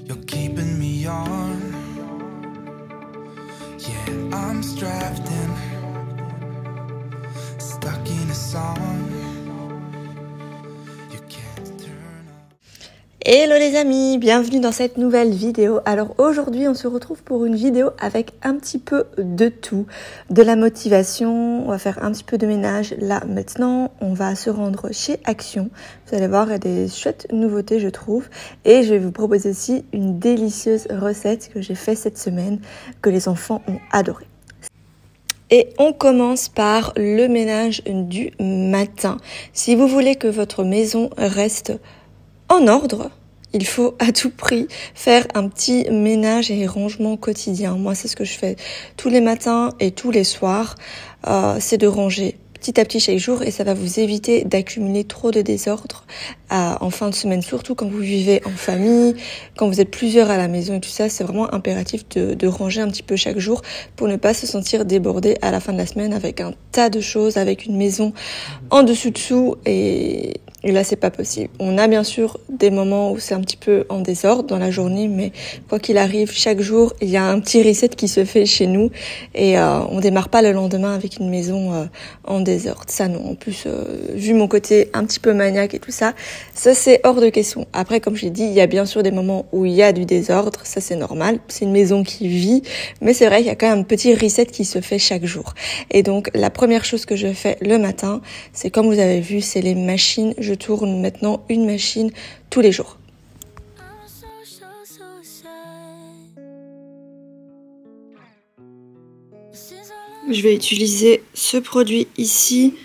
You're keeping me on. Yeah, I'm strapped in, stuck in a song. You can't turn off. Hello les amis, bienvenue dans cette nouvelle vidéo. Alors aujourd'hui on se retrouve pour une vidéo avec un petit peu de tout, de la motivation, on va faire un petit peu de ménage. Là maintenant on va se rendre chez Action, vous allez voir il y a des chouettes nouveautés je trouve. Et je vais vous proposer aussi une délicieuse recette que j'ai faite cette semaine, que les enfants ont adoré. Et on commence par le ménage du matin. Si vous voulez que votre maison reste en ordre, il faut à tout prix faire un petit ménage et rangement quotidien. Moi, c'est ce que je fais tous les matins et tous les soirs. C'est de ranger petit à petit chaque jour et ça va vous éviter d'accumuler trop de désordre en fin de semaine, surtout quand vous vivez en famille, quand vous êtes plusieurs à la maison et tout ça. C'est vraiment impératif de ranger un petit peu chaque jour pour ne pas se sentir débordé à la fin de la semaine avec un tas de choses, avec une maison en dessous et là, c'est pas possible. On a bien sûr des moments où c'est un petit peu en désordre dans la journée, mais quoi qu'il arrive, chaque jour, il y a un petit reset qui se fait chez nous et on démarre pas le lendemain avec une maison en désordre. Ça non. En plus, vu mon côté un petit peu maniaque et tout ça, ça c'est hors de question. Après, comme je l'ai dit, il y a bien sûr des moments où il y a du désordre. Ça c'est normal. C'est une maison qui vit, mais c'est vrai qu'il y a quand même un petit reset qui se fait chaque jour. Et donc, la première chose que je fais le matin, c'est comme vous avez vu, c'est les machines. Je tourne maintenant une machine tous les jours. Je vais utiliser ce produit ici.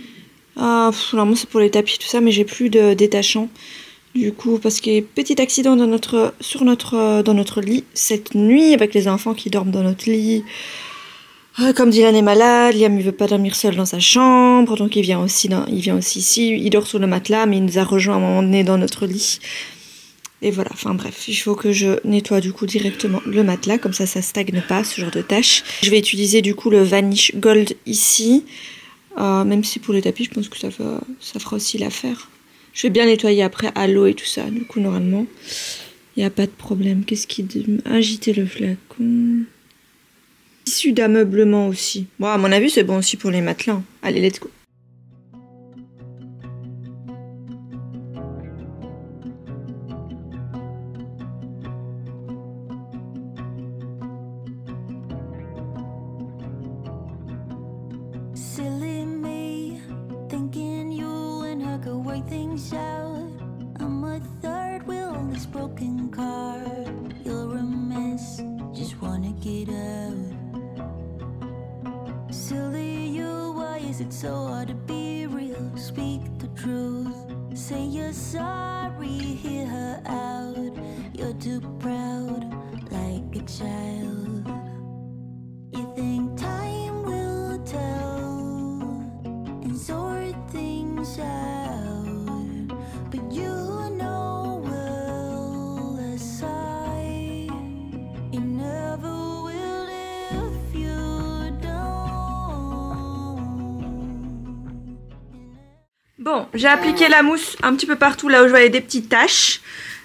Normalement c'est pour les tapis tout ça, mais j'ai plus de détachant. Du coup, parce qu'il y a eu petit accident dans notre lit cette nuit avec les enfants qui dorment dans notre lit. Comme Dylan est malade, Liam ne veut pas dormir seul dans sa chambre, donc il vient aussi ici, il dort sur le matelas, mais il nous a rejoint à un moment donné dans notre lit. Et voilà, enfin bref, il faut que je nettoie du coup directement le matelas, comme ça stagne pas, ce genre de tâches. Je vais utiliser du coup le Vanish Gold ici, même si pour les tapis, je pense que ça fera aussi l'affaire. Je vais bien nettoyer après à l'eau et tout ça, du coup normalement, il n'y a pas de problème. Qu'est-ce qui agiter le flacon? Tissu d'ameublement aussi. Bon, à mon avis, c'est bon aussi pour les matelas. Allez, let's go. Silly me, thinking you and her could work things out. I'm a third wheel on this broken car. You're a mess, just wanna get out. Silly you, why is it so hard to be real? Speak the truth, say you're sorry, hear her out. You're too proud, like a child. You think time will tell and sort things out, but you know well as I, you never will if you don't. Bon, j'ai appliqué la mousse un petit peu partout là où je voyais des petites taches,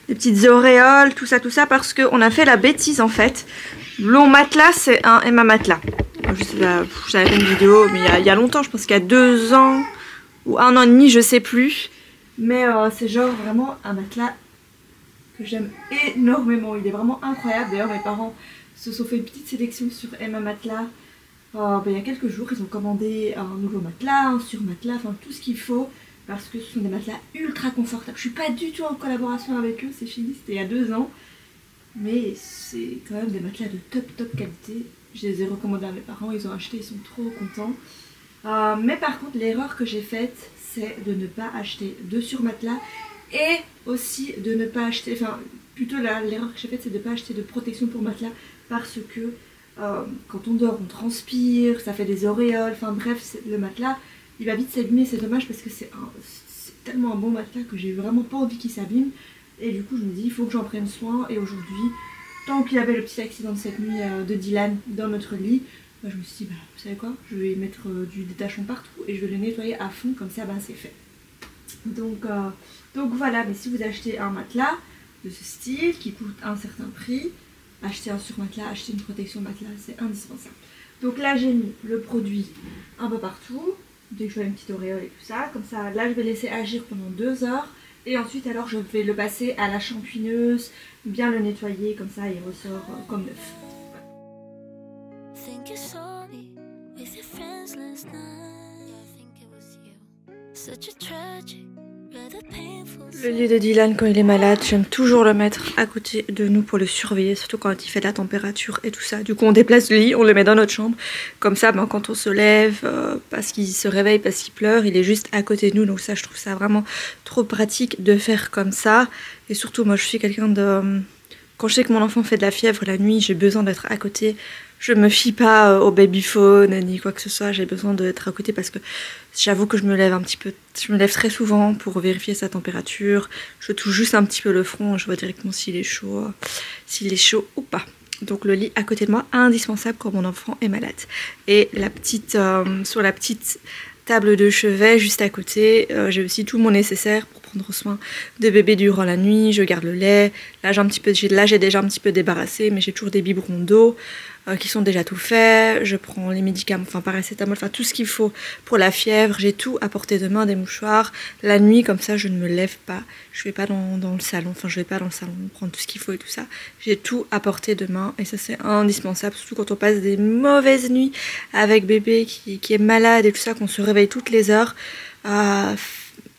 des petites auréoles, tout ça, parce qu'on a fait la bêtise en fait. Mon matelas, c'est un Emma Matelas. J'avais fait une vidéo, mais il y a longtemps, je pense qu'il y a 2 ans ou 1 an et demi, je sais plus. Mais c'est genre vraiment un matelas que j'aime énormément. Il est vraiment incroyable. D'ailleurs, mes parents se sont fait une petite sélection sur Emma Matelas. Il y a quelques jours, ils ont commandé un nouveau matelas, un surmatelas, enfin tout ce qu'il faut. Parce que ce sont des matelas ultra confortables. Je suis pas du tout en collaboration avec eux, c'est fini, c'était il y a 2 ans. Mais c'est quand même des matelas de top qualité. Je les ai recommandés à mes parents, ils ont acheté, ils sont trop contents. Mais par contre, l'erreur que j'ai faite, c'est de ne pas acheter de surmatelas. Et aussi de ne pas acheter, enfin plutôt l'erreur que j'ai faite, c'est de ne pas acheter de protection pour matelas. Parce que quand on dort, on transpire, ça fait des auréoles, enfin bref, le matelas, il va vite s'abîmer, c'est dommage parce que c'est tellement un bon matelas que j'ai vraiment pas envie qu'il s'abîme. Et du coup je me dis il faut que j'en prenne soin. Et aujourd'hui, tant qu'il y avait le petit accident de cette nuit de Dylan dans notre lit, je me suis dit vous savez quoi, je vais mettre du détachant partout et je vais le nettoyer à fond, comme ça c'est fait. Donc voilà, mais si vous achetez un matelas, de ce style qui coûte un certain prix. Acheter un surmatelas, acheter une protection matelas, c'est indispensable. Donc là j'ai mis le produit un peu partout, dès que je fais une petite auréole et tout ça. Comme ça, là je vais laisser agir pendant 2 heures. Et ensuite alors je vais le passer à la shampooineuse, bien le nettoyer, comme ça il ressort comme neuf. Think you saw me with your friends last night. I think it was you. Such a tragic, rather painful. Le lit de Dylan quand il est malade, j'aime toujours le mettre à côté de nous pour le surveiller, surtout quand il fait de la température et tout ça. Du coup on déplace le lit, on le met dans notre chambre, comme ça quand on se lève, parce qu'il se réveille, parce qu'il pleure, il est juste à côté de nous. Donc ça je trouve ça vraiment trop pratique de faire comme ça. Et surtout moi je suis quelqu'un de... Quand je sais que mon enfant fait de la fièvre la nuit, j'ai besoin d'être à côté. Je me fie pas au babyphone ni quoi que ce soit, j'ai besoin d'être à côté parce que j'avoue que je me lève un petit peu, je me lève très souvent pour vérifier sa température. Je touche juste un petit peu le front, je vois directement s'il est chaud ou pas. Donc le lit à côté de moi, indispensable quand mon enfant est malade. Et la petite, sur la petite table de chevet juste à côté, j'ai aussi tout mon nécessaire pour prendre soin de bébé durant la nuit. Je garde le lait, là j'ai déjà un petit peu débarrassé, mais j'ai toujours des biberons d'eau qui sont déjà tout faits. Je prends les médicaments, enfin paracétamol, enfin tout ce qu'il faut pour la fièvre. J'ai tout à portée de main, des mouchoirs. La nuit comme ça je ne me lève pas, je vais pas dans le salon, enfin je vais pas dans le salon prendre tout ce qu'il faut et tout ça. J'ai tout à portée de main et ça c'est indispensable, surtout quand on passe des mauvaises nuits avec bébé qui est malade et tout ça, qu'on se réveille toutes les heures.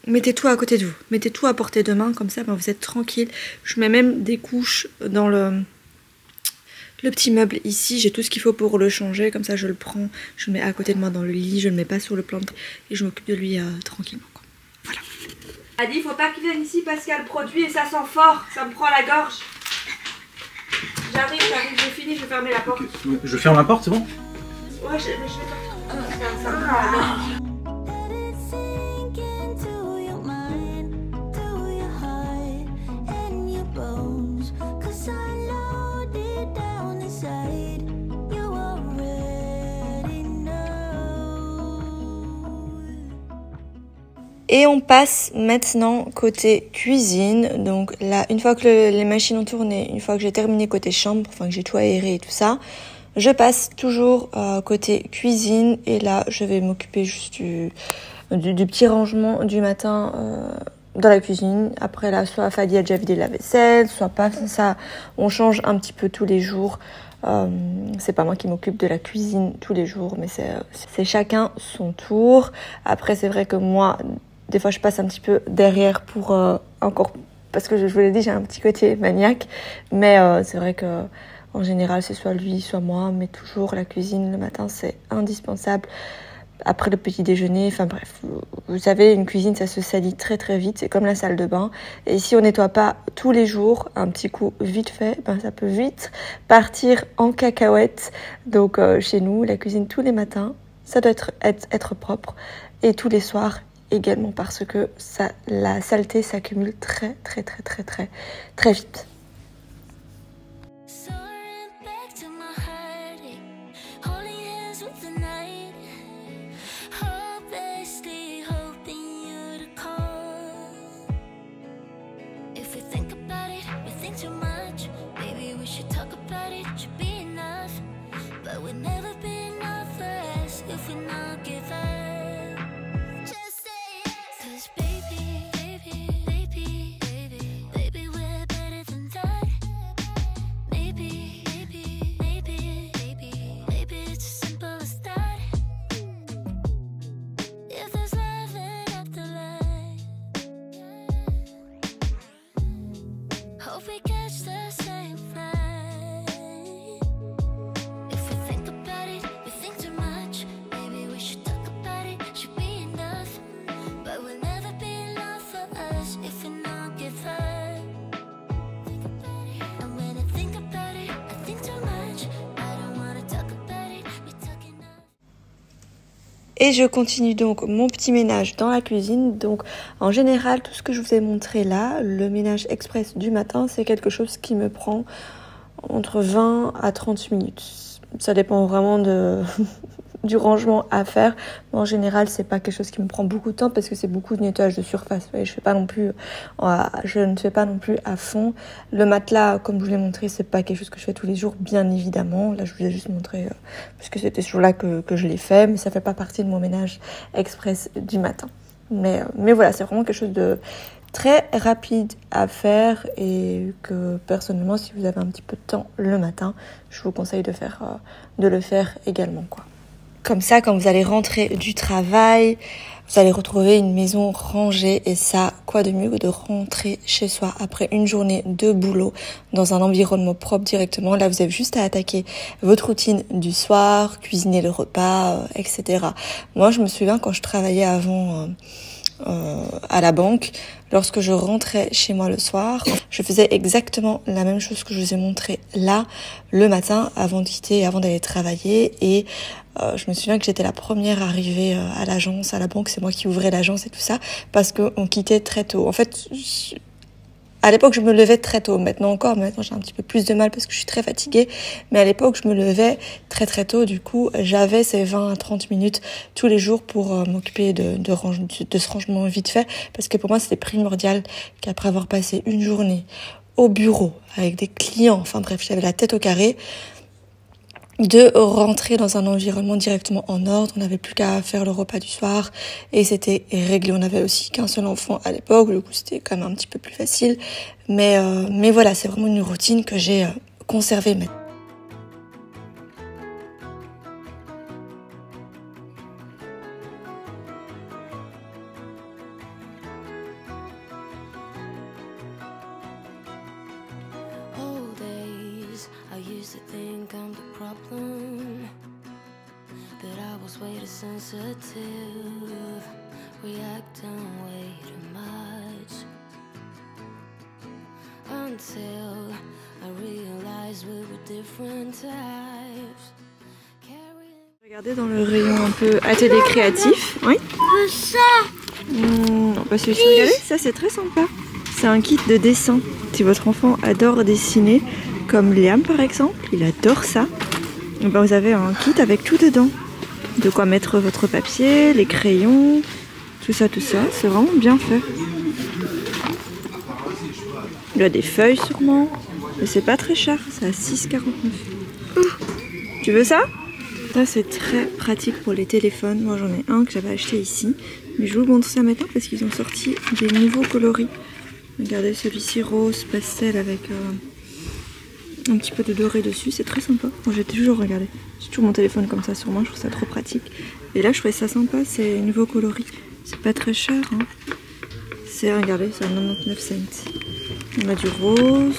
Mettez tout à côté de vous, mettez tout à portée de main, comme ça vous êtes tranquille. Je mets même des couches dans le petit meuble ici, j'ai tout ce qu'il faut pour le changer, comme ça je le prends, je le mets à côté de moi dans le lit, je ne le mets pas sur le plan et je m'occupe de lui tranquillement quoi. Voilà. Elle dit il faut pas qu'il vienne ici parce qu'il y a le produit et ça sent fort, ça me prend la gorge. J'arrive, j'ai fini, je vais fermer la porte. Je ferme la porte, c'est bon? Ouais, je vais sortir. Ça me prend la gorge. Let it sink into your mind, to your heart and your bones. 'Cause I know deep down inside you already know. Et on passe maintenant côté cuisine. Donc là, une fois que les machines ont tourné, une fois que j'ai terminé côté chambre, enfin que j'ai tout aéré et tout ça, je passe toujours côté cuisine. Et là, je vais m'occuper juste du petit rangement du matin dans la cuisine. Après là, soit Fadi a déjà vidé la vaisselle, soit pas. Ça, on change un petit peu tous les jours. C'est pas moi qui m'occupe de la cuisine tous les jours, mais c'est chacun son tour. Après, c'est vrai que moi, des fois, je passe un petit peu derrière pour encore, parce que je vous l'ai dit, j'ai un petit côté maniaque, mais c'est vrai que en général, c'est soit lui, soit moi, mais toujours la cuisine le matin, c'est indispensable. Après le petit déjeuner, enfin bref, vous savez, une cuisine, ça se salit très très vite, c'est comme la salle de bain. Et si on nettoie pas tous les jours, un petit coup vite fait, ben ça peut vite partir en cacahuète. Donc chez nous, la cuisine tous les matins, ça doit être propre. Et tous les soirs également, parce que la saleté s'accumule très très très très très très vite. Soaring back to my heartache, holding hands with the night, hopelessly hoping you'd call. If we think about it, we think too much. Maybe we should talk about it, should be enough. But we'll never be enough for us if we not give up. Just say yes. 'Cause baby, baby, baby, baby, baby, we're better than that. Maybe, maybe, maybe, maybe, maybe it's as simple as that. If there's love in afterlife, hope we catch the same flight. If we think about it, we think too much. Maybe we should talk about it, should be enough. But we'll never be enough for us if we not give up. Think about it, and when I think about it, I think too much. I don't wanna talk about it, we talk enough. Et je continue donc mon petit ménage dans la cuisine. Donc en général, tout ce que je vous ai montré là, le ménage express du matin, c'est quelque chose qui me prend entre 20 à 30 minutes. Ça dépend vraiment du rangement à faire. Mais en général, c'est pas quelque chose qui me prend beaucoup de temps parce que c'est beaucoup de nettoyage de surface. Ouais, je ne fais pas non plus à fond. Le matelas, comme je vous l'ai montré, c'est pas quelque chose que je fais tous les jours, bien évidemment. Là, je vous ai juste montré puisque c'était ce jour-là que je l'ai fait, mais ça fait pas partie de mon ménage express du matin. Mais voilà, c'est vraiment quelque chose de très rapide à faire et que personnellement, si vous avez un petit peu de temps le matin, je vous conseille de le faire également, quoi. Comme ça, quand vous allez rentrer du travail, vous allez retrouver une maison rangée et ça, quoi de mieux que de rentrer chez soi après une journée de boulot dans un environnement propre directement. Là, vous avez juste à attaquer votre routine du soir, cuisiner le repas, etc. Moi, je me souviens quand je travaillais avant à la banque, lorsque je rentrais chez moi le soir, je faisais exactement la même chose que je vous ai montré là, le matin, avant de quitter, avant d'aller travailler. Et je me souviens que j'étais la première arrivée à l'agence, à la banque, c'est moi qui ouvrais l'agence et tout ça, parce qu'on quittait très tôt. En fait, à l'époque, je me levais très tôt. Maintenant j'ai un petit peu plus de mal parce que je suis très fatiguée. Mais à l'époque, je me levais très très tôt. Du coup, j'avais ces 20 à 30 minutes tous les jours pour m'occuper de ce rangement vite fait. Parce que pour moi, c'était primordial qu'après avoir passé une journée au bureau avec des clients, enfin bref, j'avais la tête au carré, de rentrer dans un environnement directement en ordre. On n'avait plus qu'à faire le repas du soir et c'était réglé. On avait aussi qu'un seul enfant à l'époque, du coup c'était quand même un petit peu plus facile. Mais voilà, c'est vraiment une routine que j'ai conservée maintenant. Way too sensitive, reacting way too much, until I realized we were different types. Regardez dans le rayon un peu atelier créatif. Oui. Ça. On va se regarder. Ça c'est très sympa. C'est un kit de dessin. Si votre enfant adore dessiner, comme Liam par exemple, il adore ça. Et ben, vous avez un kit avec tout dedans. De quoi mettre votre papier, les crayons, tout ça, c'est vraiment bien fait. Il y a des feuilles sûrement, mais c'est pas très cher, c'est à 6,49. Tu veux ça? Ça c'est très pratique pour les téléphones. Moi j'en ai un que j'avais acheté ici, mais je vous montre ça maintenant parce qu'ils ont sorti des nouveaux coloris. Regardez celui-ci rose pastel avec un petit peu de doré dessus, c'est très sympa. Moi j'ai toujours regardé. J'ai toujours mon téléphone comme ça sur moi, je trouve ça trop pratique. Et là je trouvais ça sympa, c'est nouveau coloris. C'est pas très cher, hein. C'est, regardez, c'est à 99 cents. On a du rose.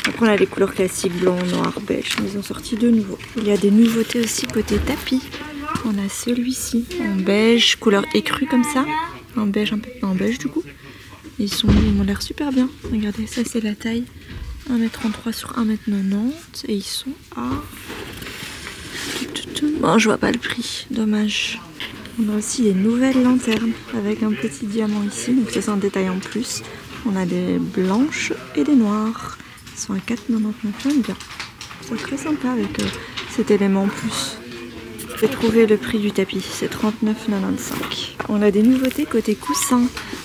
Après on a les couleurs classiques, blanc, noir, beige. Ils ont sorti de nouveaux. Il y a des nouveautés aussi côté tapis. On a celui-ci en beige, couleur écrue comme ça. Un beige, un peu en beige du coup. Ils m'ont l'air super bien. Regardez, ça c'est la taille. 1m33 sur 1m90 et ils sont à... Bon, je vois pas le prix, dommage. On a aussi des nouvelles lanternes avec un petit diamant ici, donc ça c'est un détail en plus. On a des blanches et des noires. Ils sont à 4,99, j'aime bien. C'est très sympa avec cet élément en plus. J'ai trouvé le prix du tapis, c'est 39,95. On a des nouveautés côté coussin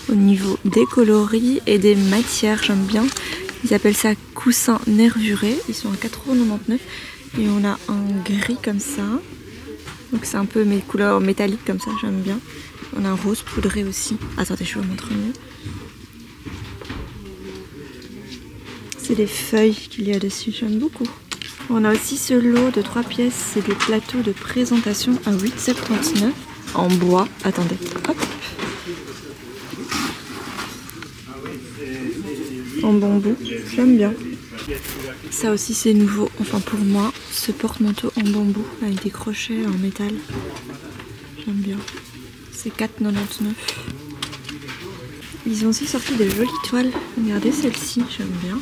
au niveau des coloris et des matières, j'aime bien. Ils appellent ça coussin nervuré, ils sont à 4,99 € et on a un gris comme ça. Donc c'est un peu mes couleurs métalliques comme ça, j'aime bien. On a un rose poudré aussi. Attendez, je vous montre mieux. C'est des feuilles qu'il y a dessus, j'aime beaucoup. On a aussi ce lot de 3 pièces, c'est des plateaux de présentation à 8,79 € en bois. Attendez, hop. En bambou, j'aime bien. Ça aussi c'est nouveau, enfin pour moi, ce porte-manteau en bambou avec des crochets en métal. J'aime bien. C'est 4,99 €. Ils ont aussi sorti des jolies toiles. Regardez celle-ci, j'aime bien.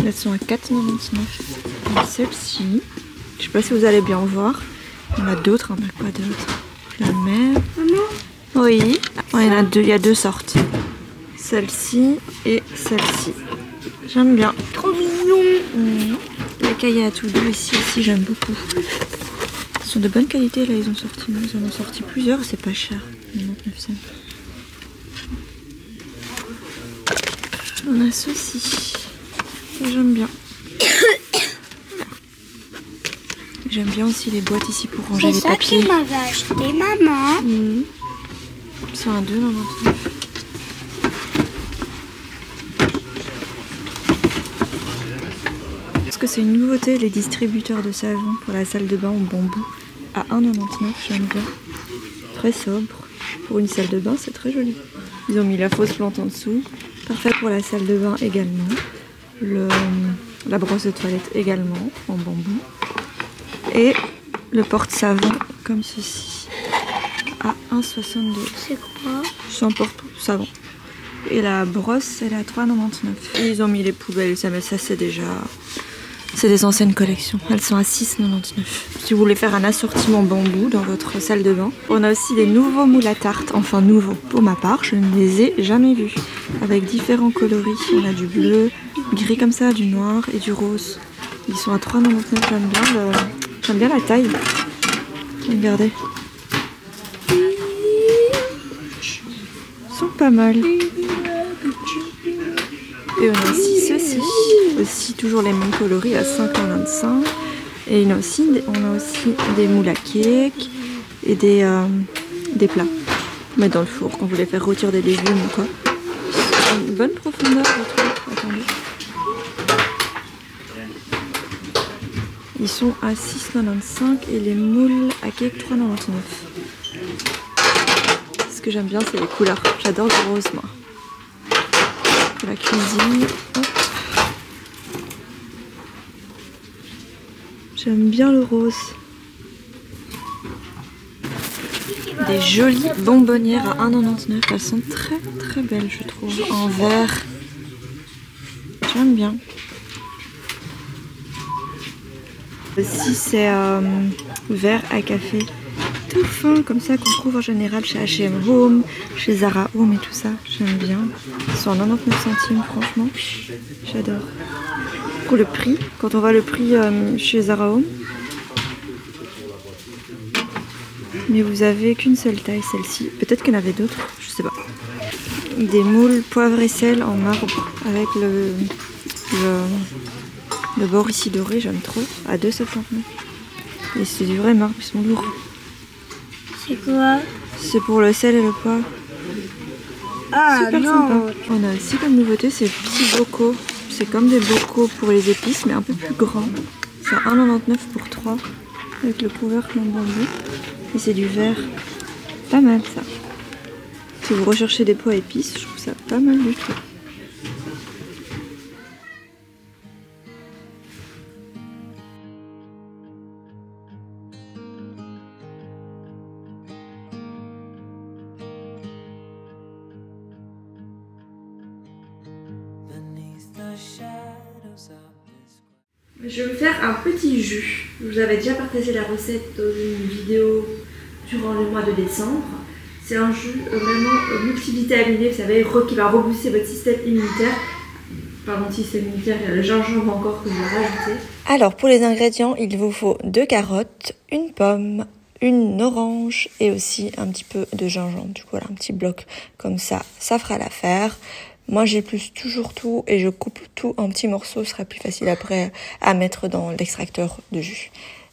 Elles sont à 4,99 €. Et celle-ci, je sais pas si vous allez bien voir. Il y en a d'autres, hein, mais quoi d'autre? Je la mets. Oui, il y en a deux, il y a deux sortes. Celle-ci et celle-ci. J'aime bien. Trop mignon. Les cahiers à tout doux ici aussi, j'aime beaucoup. Ils sont de bonne qualité, là ils en ont sorti plusieurs, c'est pas cher, 99 cents. On a ceci, ça j'aime bien. J'aime bien aussi les boîtes ici pour ranger les papiers. C'est ça que tu m'avais acheté, maman. C'est un 2,99. Parce que c'est une nouveauté, les distributeurs de savon pour la salle de bain en bambou à 1,99, j'aime bien. Très sobre. Pour une salle de bain, c'est très joli. Ils ont mis la fausse plante en dessous. Parfait pour la salle de bain également. La brosse de toilette également en bambou. Et le porte-savon comme ceci à 1,62. C'est quoi? C'est un porte-savon. Et la brosse, elle est à 3,99. Et ils ont mis les poubelles, ça c'est déjà... C'est des anciennes collections. Elles sont à 6,99. Si vous voulez faire un assortiment bambou dans votre salle de bain. On a aussi des nouveaux moules à tarte. Enfin nouveaux. Pour ma part, je ne les ai jamais vus. Avec différents coloris. On a du bleu, gris comme ça, du noir et du rose. Ils sont à 3,99. J'aime bien la taille. Regardez. Ils sont pas mal. Et on a aussi ceci, aussi toujours les mêmes coloris à 5,25 €. Et on a aussi des moules à cake et des plats. Mettre dans le four quand vous voulez faire rôtir des légumes ou quoi. Une bonne profondeur, je trouve. Attendez. Ils sont à 6,95 € et les moules à cake 3,99 €. Ce que j'aime bien, c'est les couleurs. J'adore le rose, moi. Pour la cuisine. Hop. J'aime bien le rose. Des jolies bonbonnières à 1,99 €. Elles sont très très belles, je trouve. En verre. J'aime bien. Ici c'est verre à café. Tout fin comme ça qu'on trouve en général chez H&M Home, chez Zara Home et tout ça. J'aime bien. Ils sont à 99 centimes, franchement. J'adore. Pour le prix, quand on voit le prix chez Zara Home. Mais vous avez qu'une seule taille, celle-ci. Peut-être qu'il y en avait d'autres, je sais pas. Des moules poivre et sel en marbre avec le bord ici doré, j'aime trop. À 2,79 €. Et c'est du vrai marbre, ils sont lourds. C'est quoi? C'est pour le sel et le poivre. Ah super non. sympa. On a aussi comme nouveauté ces petits bocaux. C'est comme des bocaux pour les épices, mais un peu plus grands. C'est 1,99 € pour 3, avec le couvercle en bambou. Et c'est du verre. Pas mal ça. Si vous recherchez des pots à épices, je trouve ça pas mal du tout. Je vais faire un petit jus. Je vous avais déjà partagé la recette dans une vidéo durant le mois de décembre. C'est un jus vraiment multivitaminé, vous savez, qui va rebooster votre système immunitaire. Pardon, système immunitaire, il y a le gingembre encore que je vais rajouter. Alors pour les ingrédients, il vous faut 2 carottes, une pomme, une orange et aussi un petit peu de gingembre. Du coup, voilà, un petit bloc comme ça, ça fera l'affaire. Moi, j'épluche toujours tout et je coupe tout en petits morceaux. Ce sera plus facile après à mettre dans l'extracteur de jus.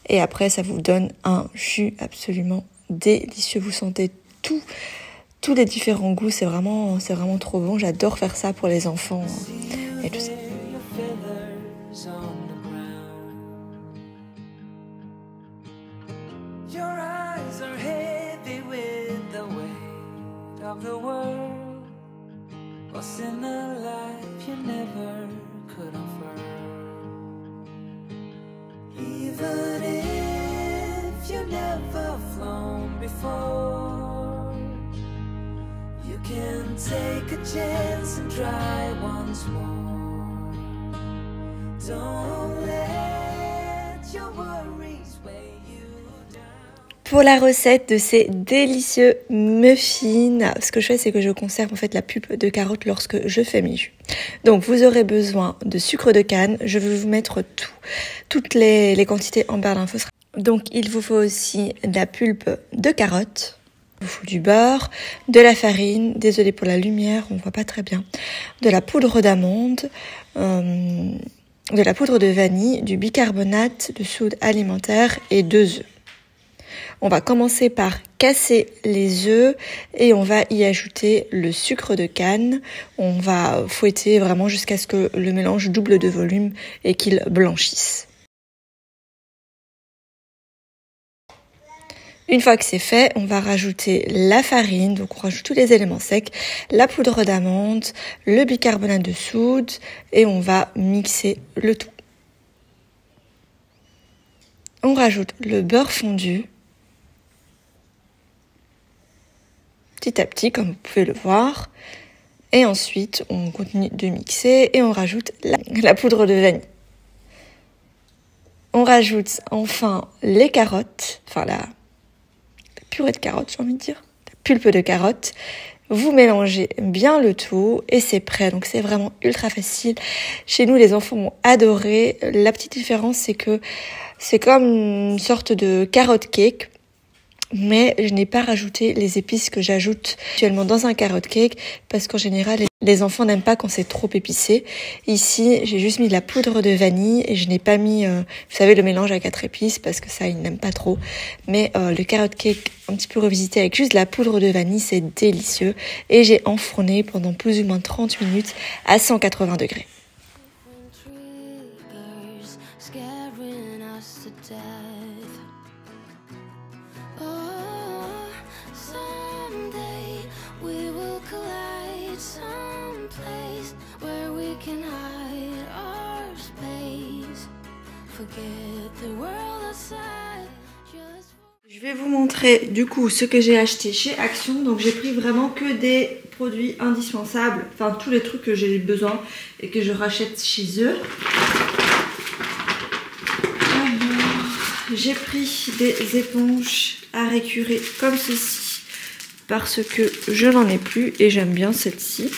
Et après, ça vous donne un jus absolument délicieux. Vous sentez tous les différents goûts. C'est vraiment trop bon. J'adore faire ça pour les enfants et tout ça. What's in a life you never could offer? Even if you've never flown before, you can take a chance and try once more. Don't let your worries weigh you down. Pour la recette de ces délicieux muffins, ce que je fais, c'est que je conserve en fait la pulpe de carotte lorsque je fais mes jus. Donc vous aurez besoin de sucre de canne. Je vais vous mettre toutes les quantités en barre d'infos. Donc il vous faut aussi de la pulpe de carotte. Il vous faut du beurre, de la farine, désolée pour la lumière, on voit pas très bien, de la poudre d'amande, de la poudre de vanille, du bicarbonate de soude alimentaire et 2 œufs. On va commencer par casser les œufs et on va y ajouter le sucre de canne. On va fouetter vraiment jusqu'à ce que le mélange double de volume et qu'il blanchisse. Une fois que c'est fait, on va rajouter la farine, donc on rajoute tous les éléments secs, la poudre d'amande, le bicarbonate de soude et on va mixer le tout. On rajoute le beurre fondu. Petit à petit, comme vous pouvez le voir. Et ensuite, on continue de mixer et on rajoute la poudre de vanille. On rajoute enfin les carottes, enfin la purée de carottes, j'ai envie de dire, la pulpe de carotte. Vous mélangez bien le tout et c'est prêt. Donc c'est vraiment ultra facile. Chez nous, les enfants ont adoré. La petite différence, c'est que c'est comme une sorte de carotte cake. Mais je n'ai pas rajouté les épices que j'ajoute actuellement dans un carrot cake parce qu'en général les enfants n'aiment pas quand c'est trop épicé. Ici j'ai juste mis de la poudre de vanille et je n'ai pas mis, vous savez, le mélange à 4 épices parce que ça ils n'aiment pas trop. Mais le carrot cake un petit peu revisité avec juste de la poudre de vanille, c'est délicieux. Et j'ai enfourné pendant plus ou moins 30 minutes à 180 degrés. Je vais vous montrer du coup ce que j'ai acheté chez Action. Donc j'ai pris vraiment que des produits indispensables, enfin tous les trucs que j'ai besoin et que je rachète chez eux. Alors j'ai pris des éponges à récurer comme ceci parce que je n'en ai plus et j'aime bien celle-ci.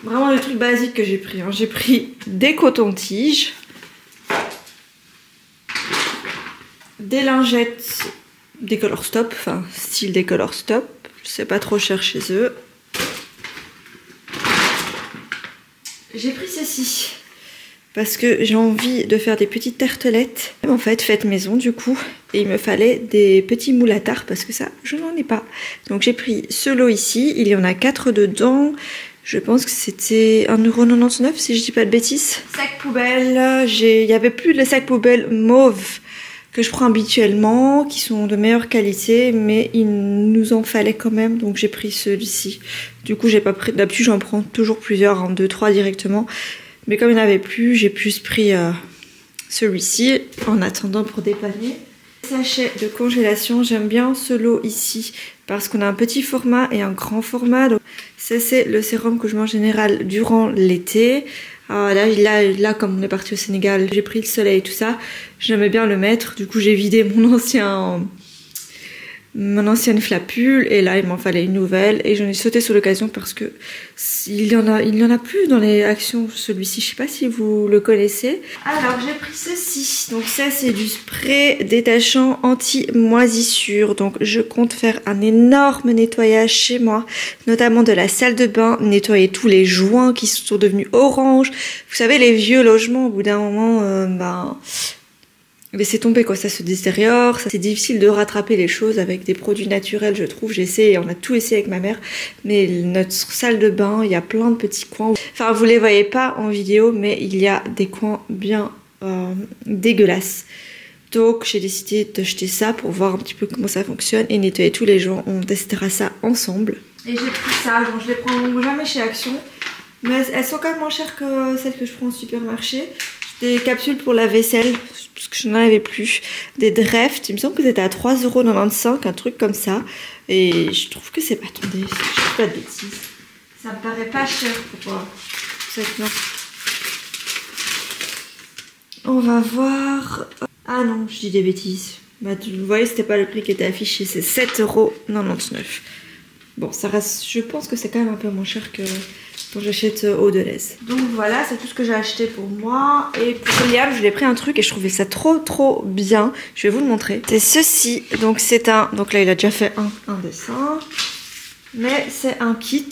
Vraiment les trucs basiques que j'ai pris, hein. J'ai pris des cotons-tiges, des lingettes des Color Stop, enfin style des Color Stop, c'est pas trop cher chez eux. J'ai pris ceci parce que j'ai envie de faire des petites tartelettes, en fait faites maison du coup, et il me fallait des petits moules à tarte parce que ça je n'en ai pas. Donc j'ai pris ce lot ici, il y en a 4 dedans. Je pense que c'était 1,99 € si je dis pas de bêtises. Sac poubelle, il y avait plus de sacs poubelles mauve que je prends habituellement, qui sont de meilleure qualité, mais il nous en fallait quand même, donc j'ai pris celui-ci. Du coup, j'ai pas pris, d'habitude j'en prends toujours plusieurs, hein, 2-3 directement, mais comme il n'y en avait plus, j'ai plus pris celui-ci en attendant pour dépanner. Sachet de congélation, j'aime bien ce lot ici parce qu'on a un petit format et un grand format. Donc ça c'est le sérum que je mets en général durant l'été. Là, comme on est parti au Sénégal, j'ai pris le soleil et tout ça. J'aimais bien le mettre. Du coup, j'ai vidé mon ancienne flapule et là, il m'en fallait une nouvelle. Et j'en ai sauté sur l'occasion parce que il y en a plus dans les Actions. Celui-ci, je sais pas si vous le connaissez. Alors, j'ai pris ceci. Donc ça, c'est du spray détachant anti-moisissure. Donc, je compte faire un énorme nettoyage chez moi, notamment de la salle de bain, nettoyer tous les joints qui sont devenus orange. Vous savez, les vieux logements, au bout d'un moment, laissez tomber quoi, ça se détériore, c'est difficile de rattraper les choses avec des produits naturels, je trouve. J'essaie, on a tout essayé avec ma mère, mais notre salle de bain, il y a plein de petits coins. Enfin, vous les voyez pas en vidéo, mais il y a des coins bien dégueulasses. Donc, j'ai décidé d'acheter ça pour voir un petit peu comment ça fonctionne et nettoyer tous les jours. On testera ça ensemble. Et j'ai pris ça, donc je les prends jamais chez Action, mais elles sont quand même moins chères que celles que je prends au supermarché. Des capsules pour la vaisselle, parce que je n'en avais plus. Des Dreft, il me semble que c'était à 3,95 €, un truc comme ça. Et je trouve que c'est pas, attendez, je dis pas de bêtises. Ça me paraît pas cher pour cette marque. On va voir. Ah non, je dis des bêtises. Bah, vous voyez, c'était pas le prix qui était affiché, c'est 7,99 €. Bon, ça reste, je pense que c'est quand même un peu moins cher que quand j'achète au Deleuze. Donc voilà, c'est tout ce que j'ai acheté pour moi. Et pour Liam, je lui ai pris un truc et je trouvais ça trop bien. Je vais vous le montrer. C'est ceci. Donc c'est un... Donc là, il a déjà fait un dessin. Mais c'est un kit.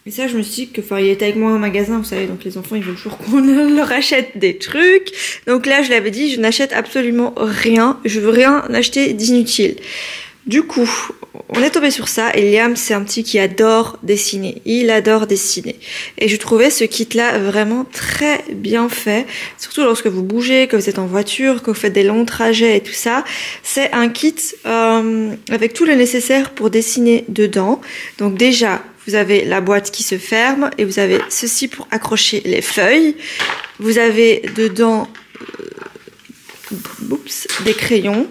Et ça, je me suis dit que... Enfin, il était avec moi au magasin, vous savez. Donc les enfants, ils veulent toujours qu'on leur achète des trucs. Donc là, je l'avais dit, je n'achète absolument rien. Je veux rien acheter d'inutile. Du coup, on est tombé sur ça et Liam, c'est un petit qui adore dessiner. Il adore dessiner. Et je trouvais ce kit-là vraiment très bien fait. Surtout lorsque vous bougez, que vous êtes en voiture, que vous faites des longs trajets et tout ça. C'est un kit avec tout le nécessaire pour dessiner dedans. Donc déjà, vous avez la boîte qui se ferme et vous avez ceci pour accrocher les feuilles. Vous avez dedans des crayons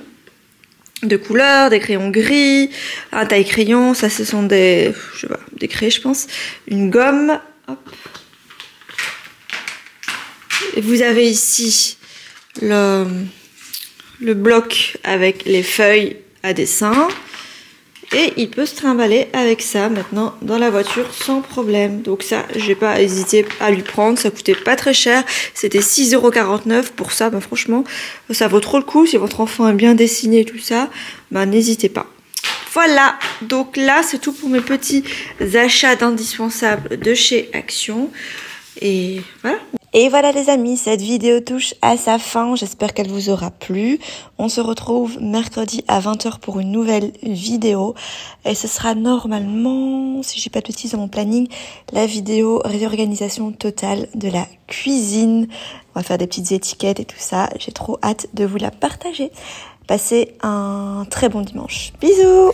de couleurs, des crayons gris, un taille-crayon, ça ce sont des, je sais pas, des crayons je pense, une gomme, hop. Et vous avez ici le bloc avec les feuilles à dessin et il peut se trimballer avec ça maintenant dans la voiture sans problème. Donc ça, j'ai pas hésité à lui prendre, ça coûtait pas très cher, c'était 6,49 € pour ça. Bah franchement, ça vaut trop le coup. Si votre enfant aime bien dessiner tout ça, bah n'hésitez pas. Voilà, donc là c'est tout pour mes petits achats d'indispensables de chez Action. Et voilà. Et voilà les amis, cette vidéo touche à sa fin, j'espère qu'elle vous aura plu. On se retrouve mercredi à 20 h pour une nouvelle vidéo. Et ce sera normalement, si j'ai pas de bêtises dans mon planning, la vidéo réorganisation totale de la cuisine. On va faire des petites étiquettes et tout ça, j'ai trop hâte de vous la partager. Passez un très bon dimanche. Bisous!